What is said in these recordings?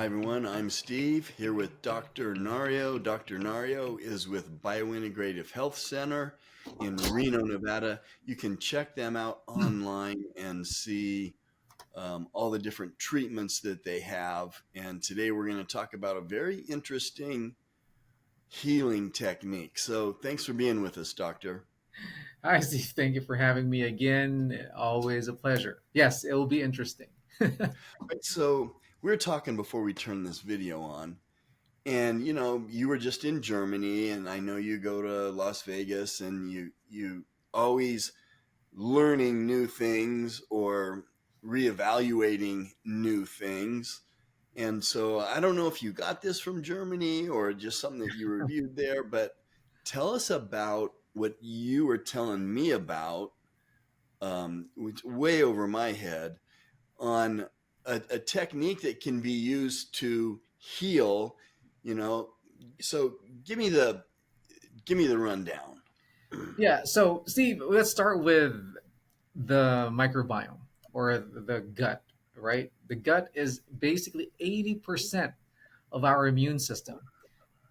Hi everyone, I'm Steve here with Dr. Nario. Dr. Nario is with Biointegrative Health Center in Reno, Nevada. You can check them out online and see all the different treatments that they have. And today we're going to talk about a very interesting healing technique. So thanks for being with us, Doctor. Hi, Steve. Thank you for having me again. Always a pleasure. Yes, it will be interesting. Right, so we were talking before we turned this video on. And you were just in Germany, and I know you go to Las Vegas, and you always learning new things or reevaluating new things. And so I don't know if you got this from Germany or just something that you reviewed there, but tell us about what you were telling me about, which way over my head, on a technique that can be used to heal, you know. So give me the rundown. Yeah. So, Steve, let's start with the microbiome or the gut, right? The gut is basically 80% of our immune system.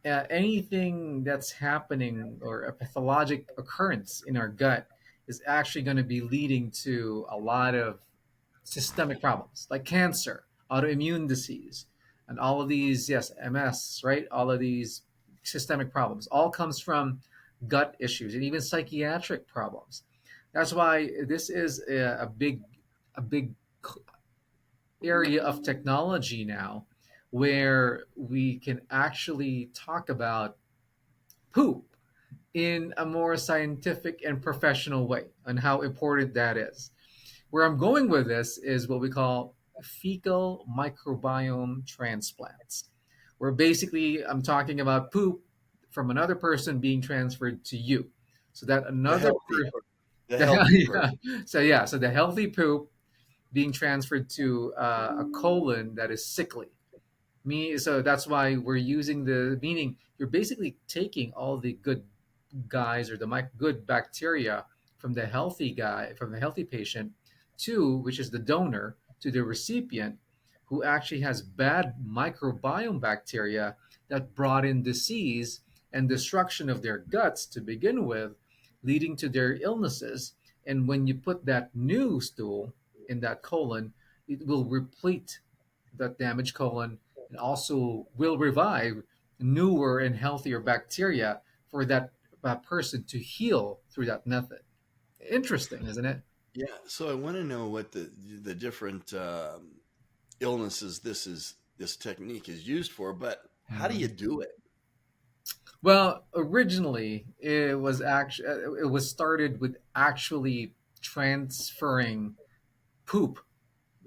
Anything that's happening or a pathologic occurrence in our gut is actually going to be leading to a lot of systemic problems like cancer, autoimmune disease, and all of these, yes, MS, right? All of these systemic problems all comes from gut issues and even psychiatric problems. That's why this is a big area of technology now where we can actually talk about poop in a more scientific and professional way and how important that is. Where I'm going with this is what we call fecal microbiome transplants, where basically I'm talking about poop from another person being transferred to you. So that The another healthy, person, the healthy person. so the healthy poop being transferred to a colon that is sickly. So that's why we're using the meaning you're basically taking all the good guys or the good bacteria from the healthy guy, from the healthy patient, to which is the donor, to the recipient, who actually has bad microbiome bacteria that brought in disease and destruction of their guts to begin with, leading to their illnesses. And when you put that new stool in that colon, it will replete that damaged colon and also will revive newer and healthier bacteria for that person to heal through that method. Interesting, isn't it? Yeah. So I want to know what the different illnesses this technique is used for, but how do you Mhm. do it? Well, originally it was started with actually transferring poop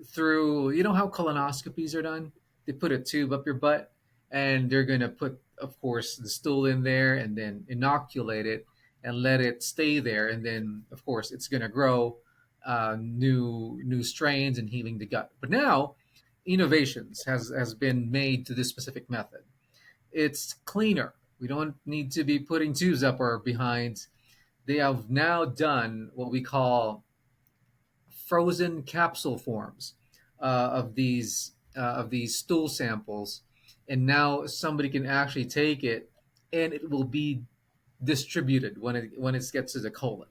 through, you know how colonoscopies are done? They put a tube up your butt and they're going to put, of course, the stool in there and then inoculate it and let it stay there. And then, of course, it's going to grow new strains and healing the gut. But now, innovations has been made to this specific method. It's cleaner. We don't need to be putting tubes up our behinds. They have now done what we call frozen capsule forms of these stool samples, and now somebody can actually take it, and it will be distributed when it gets to the colon.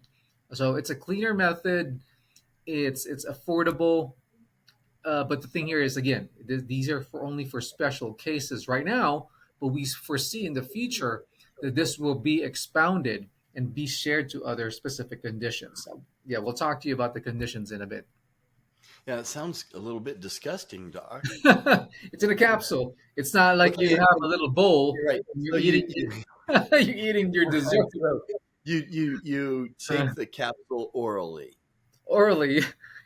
So it's a cleaner method. It's affordable, but the thing here is again, these are for only for special cases right now. But we foresee in the future that this will be expounded and be shared to other specific conditions. So, yeah, we'll talk to you about the conditions in a bit. Yeah, it sounds a little bit disgusting, Doc. It's in a capsule. It's not like you Okay, have a little bowl you're right. and you're So eating you you you're eating your dessert so you uh, take the capsule orally. orally.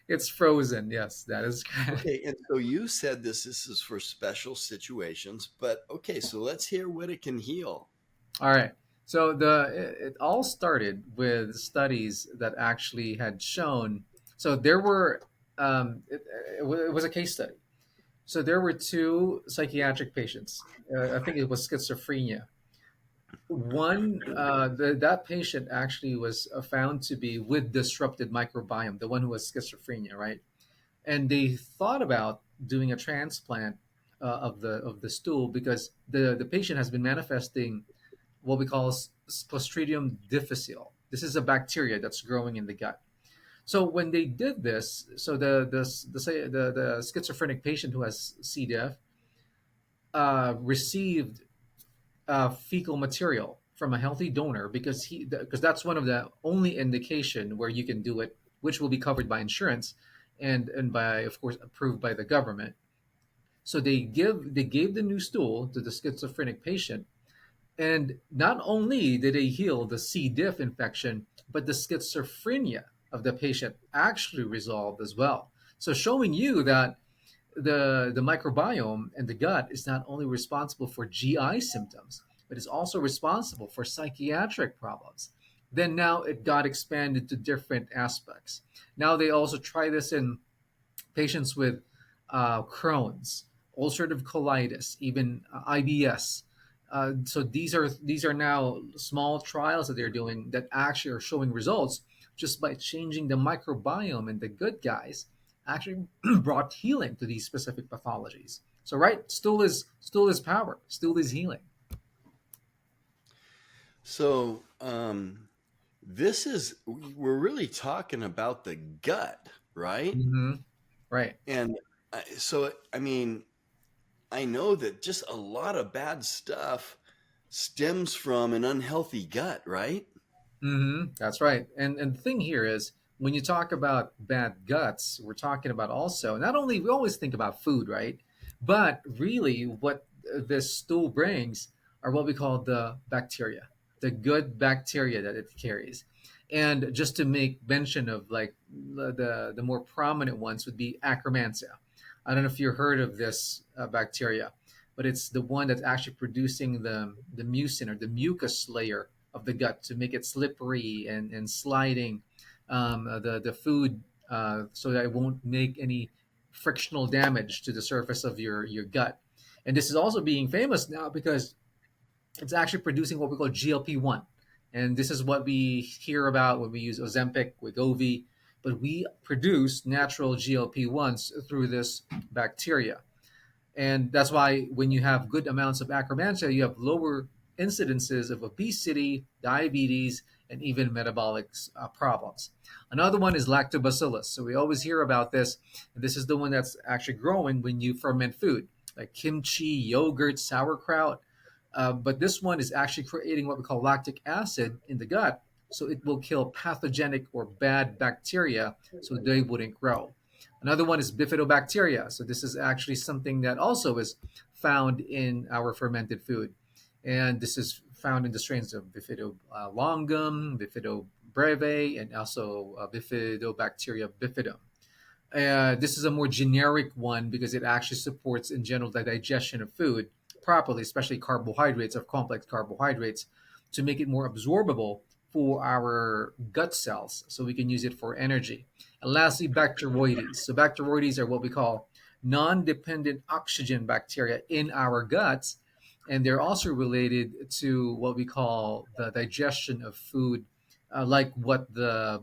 It's frozen. Yes, that is correct. Okay, and so you said this is for special situations, but okay, so let's hear what it can heal. All right. So it all started with studies that actually had shown. So there were it was a case study. So there were two psychiatric patients. I think it was schizophrenia. That patient actually was found to be with disrupted microbiome, the one who was schizophrenia, right? And they thought about doing a transplant of the stool because the patient has been manifesting what we call Clostridium difficile. This is a bacteria that's growing in the gut. So when they did this, so the schizophrenic patient who has C. diff received fecal material from a healthy donor because that's one of the only indication where you can do it, which will be covered by insurance and by of course approved by the government. So they gave the new stool to the schizophrenic patient, and not only did they heal the C. diff infection, but the schizophrenia of the patient actually resolved as well. So showing you that the microbiome and the gut is not only responsible for GI symptoms, but is also responsible for psychiatric problems. Then now it got expanded to different aspects. Now they also try this in patients with Crohn's, ulcerative colitis, even IBS. So these are now small trials that they're doing that actually are showing results just by changing the microbiome in the good guys actually brought healing to these specific pathologies. So right, stool is power, stool is healing. So, this is, we're really talking about the gut, right? Hmm. Right. And so, I mean, I know that just a lot of bad stuff stems from an unhealthy gut, right? That's right. And the thing here is when you talk about bad guts, we're talking about also not only we always think about food, right? But really what this stool brings are what we call the bacteria, the good bacteria that it carries. And just to make mention of like the more prominent ones would be Akkermansia. I don't know if you've heard of this bacteria, but it's the one that's actually producing the mucin or the mucus layer of the gut to make it slippery and sliding the food so that it won't make any frictional damage to the surface of your gut. And this is also being famous now because it's actually producing what we call GLP-1. And this is what we hear about when we use Ozempic, Wegovy, but we produce natural GLP-1s through this bacteria. And that's why when you have good amounts of Akkermansia, you have lower incidences of obesity, diabetes, and even metabolic problems. Another one is lactobacillus. So we always hear about this. And this is the one that's actually growing when you ferment food, like kimchi, yogurt, sauerkraut. But this one is actually creating what we call lactic acid in the gut. So it will kill pathogenic or bad bacteria so they wouldn't grow. Another one is bifidobacteria. So this is actually something that also is found in our fermented food. And this is found in the strains of Bifido longum, Bifido breve, and also Bifidobacteria bifidum. This is a more generic one because it actually supports in general the digestion of food properly, especially carbohydrates of complex carbohydrates, to make it more absorbable for our gut cells so we can use it for energy. And lastly, Bacteroides. So Bacteroides are what we call non-dependent oxygen bacteria in our guts, and they're also related to what we call the digestion of food, like what the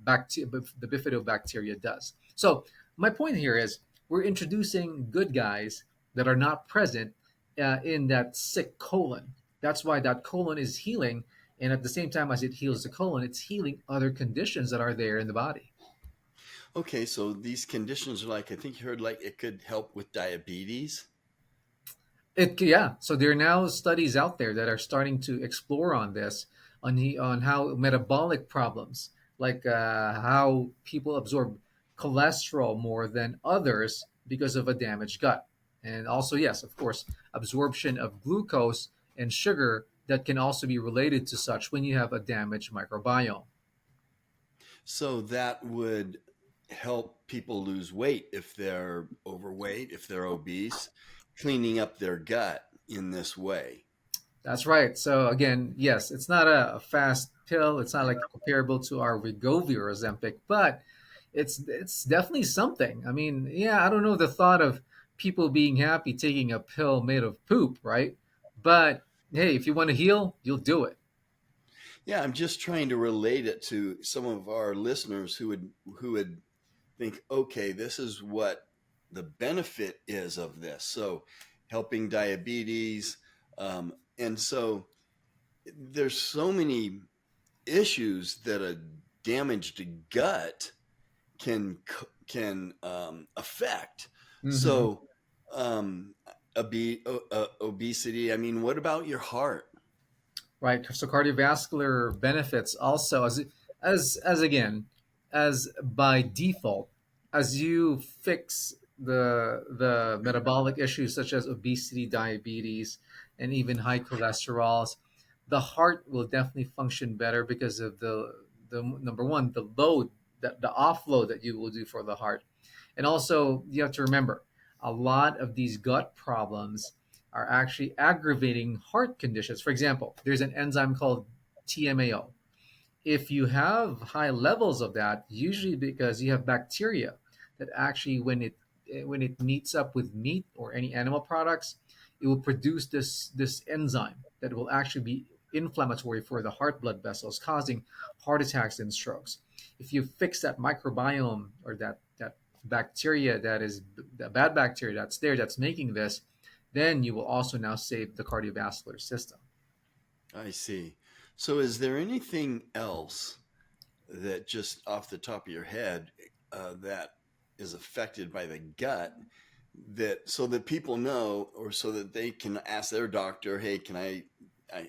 bifidobacteria does. So my point here is we're introducing good guys that are not present in that sick colon. That's why that colon is healing, and at the same time as it heals the colon, it's healing other conditions that are there in the body. Okay, so these conditions are like, I think you heard like it could help with diabetes. Yeah. So there are now studies out there that are starting to explore on this, on how metabolic problems, like how people absorb cholesterol more than others because of a damaged gut, and also yes, of course, absorption of glucose and sugar that can also be related to such when you have a damaged microbiome. So that would help people lose weight if they're overweight, if they're obese, cleaning up their gut in this way. That's right. So again, yes, it's not a fast pill. It's not like comparable to our Wegovy or Ozempic, but it's definitely something. I mean, yeah, I don't know the thought of people being happy taking a pill made of poop, right? But hey, if you want to heal, you'll do it. Yeah, I'm just trying to relate it to some of our listeners who would think, okay, this is what the benefit is of this. So helping diabetes, and so there's so many issues that a damaged gut can affect. Hmm. So obesity. I mean, what about your heart? Right. So cardiovascular benefits also, as again, as by default, as you fix the metabolic issues such as obesity, diabetes, and even high cholesterols, the heart will definitely function better because of the number one, the load, that the offload that you will do for the heart. And also, you have to remember, a lot of these gut problems are actually aggravating heart conditions. For example, there's an enzyme called TMAO. If you have high levels of that, usually because you have bacteria that actually, when it meets up with meat or any animal products, it will produce this enzyme that will actually be inflammatory for the heart blood vessels, causing heart attacks and strokes. If you fix that microbiome, or that bacteria, that is the bad bacteria that's there, that's making this, then you will also now save the cardiovascular system. I see. So, is there anything else that just off the top of your head that is affected by the gut that so that people know or so that they can ask their doctor, hey, can I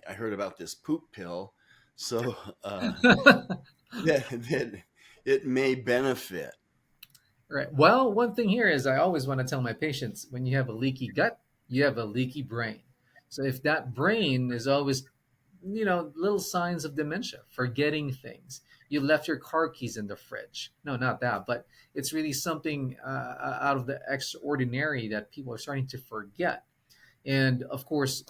heard about this poop pill, so that it may benefit. Right. Well, one thing here is I always want to tell my patients, when you have a leaky gut, you have a leaky brain. So if that brain is always, little signs of dementia, forgetting things, you left your car keys in the fridge. No, not that, but it's really something out of the extraordinary that people are starting to forget. And of course,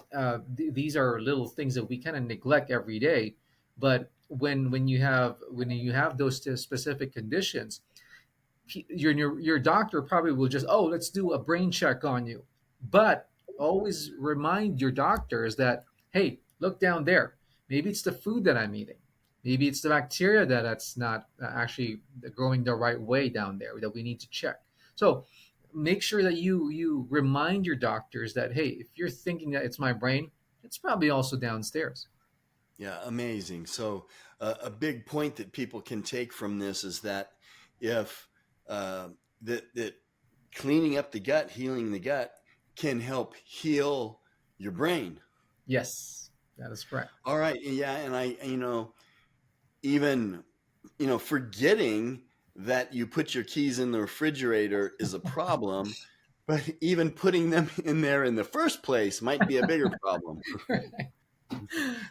these are little things that we kind of neglect every day. But when you have those specific conditions, your doctor probably will just, oh, let's do a brain check on you. But always remind your doctors that, hey, look down there, maybe it's the food that I'm eating, maybe it's the bacteria that's not actually growing the right way down there, that we need to check. So make sure that you remind your doctors that, hey, if you're thinking that it's my brain, it's probably also downstairs. Yeah, amazing. So a big point that people can take from this is that if uh, that cleaning up the gut, healing the gut, can help heal your brain. Yes, that is correct. All right, yeah, and even forgetting that you put your keys in the refrigerator is a problem, but even putting them in there in the first place might be a bigger problem.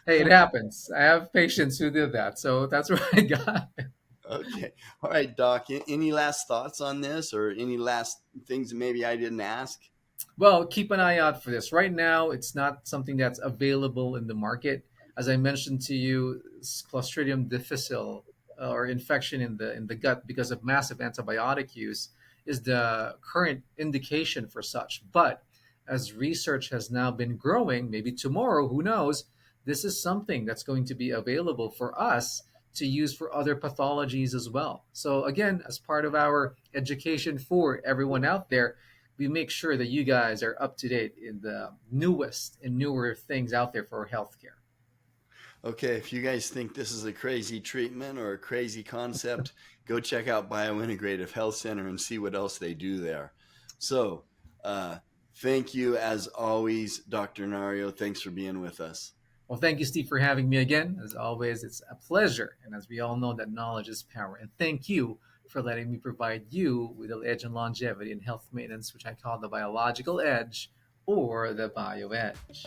Hey, it happens. I have patients who did that, so that's where I got. Okay. All right, Doc. Any last thoughts on this or any last things that maybe I didn't ask? Well, keep an eye out for this. Right now, it's not something that's available in the market. As I mentioned to you, Clostridium difficile, or infection in the gut because of massive antibiotic use, is the current indication for such. But as research has now been growing, maybe tomorrow, who knows, this is something that's going to be available for us to use for other pathologies as well. So again, as part of our education for everyone out there, we make sure that you guys are up to date in the newest and newer things out there for healthcare. Okay, if you guys think this is a crazy treatment or a crazy concept, go check out Biointegrative Health Center and see what else they do there. So, uh, thank you as always, Dr. Nario. Thanks for being with us. Well, thank you, Steve, for having me again. As always, it's a pleasure. And as we all know, that knowledge is power. And thank you for letting me provide you with the edge in longevity and health maintenance, which I call the biological edge or the bio edge.